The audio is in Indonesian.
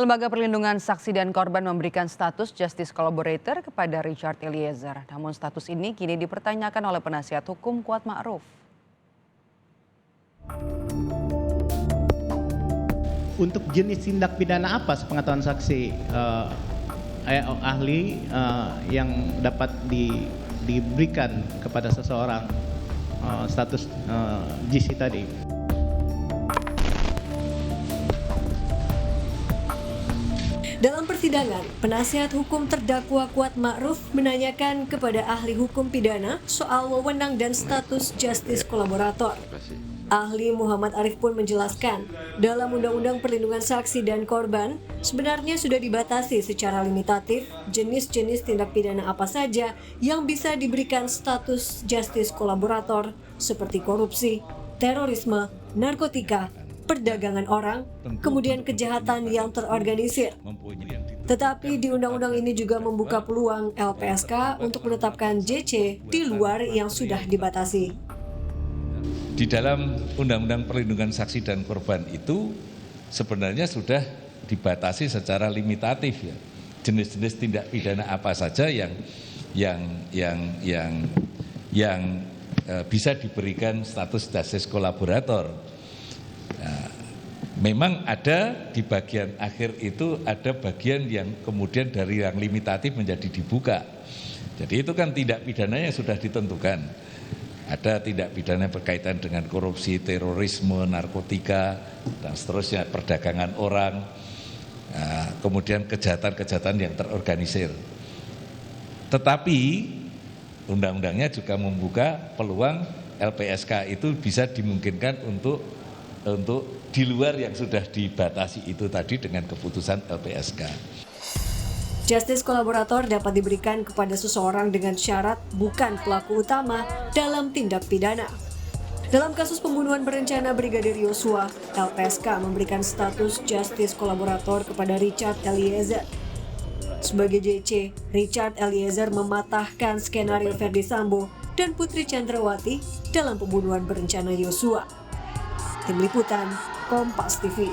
Lembaga Perlindungan Saksi dan Korban memberikan status Justice Collaborator kepada Richard Eliezer. Namun status ini kini dipertanyakan oleh penasihat hukum Kuat Ma'ruf. Untuk jenis tindak pidana apa sepengetahuan saksi ahli yang dapat diberikan kepada seseorang status JC tadi? Dalam persidangan, penasihat hukum terdakwa Kuat Ma'ruf menanyakan kepada ahli hukum pidana soal wewenang dan status justice kolaborator. Ahli Muhammad Arif pun menjelaskan, dalam Undang-Undang Perlindungan Saksi dan Korban, sebenarnya sudah dibatasi secara limitatif jenis-jenis tindak pidana apa saja yang bisa diberikan status justice kolaborator, seperti korupsi, terorisme, narkotika, perdagangan orang, kemudian kejahatan yang terorganisir. Tetapi di undang-undang ini juga membuka peluang LPSK untuk menetapkan JC di luar yang sudah dibatasi. Di dalam Undang-Undang Perlindungan Saksi dan Korban itu sebenarnya sudah dibatasi secara limitatif ya. Jenis-jenis tindak pidana apa saja yang bisa diberikan status justice kolaborator. Nah, memang ada di bagian akhir itu ada bagian yang kemudian dari yang limitatif menjadi dibuka. Jadi itu kan tindak pidananya sudah ditentukan. Ada tindak pidana berkaitan dengan korupsi, terorisme, narkotika, dan seterusnya, perdagangan orang, kemudian kejahatan-kejahatan yang terorganisir. Tetapi undang-undangnya juga membuka peluang LPSK itu bisa dimungkinkan untuk di luar yang sudah dibatasi itu tadi dengan keputusan LPSK. Justice kolaborator dapat diberikan kepada seseorang dengan syarat bukan pelaku utama dalam tindak pidana. Dalam kasus pembunuhan berencana Brigadir Yosua, LPSK memberikan status justice kolaborator kepada Richard Eliezer. Sebagai JC, Richard Eliezer mematahkan skenario Ferdy Sambo dan Putri Chandrawati dalam pembunuhan berencana Yosua. Tim Liputan, Kompas TV.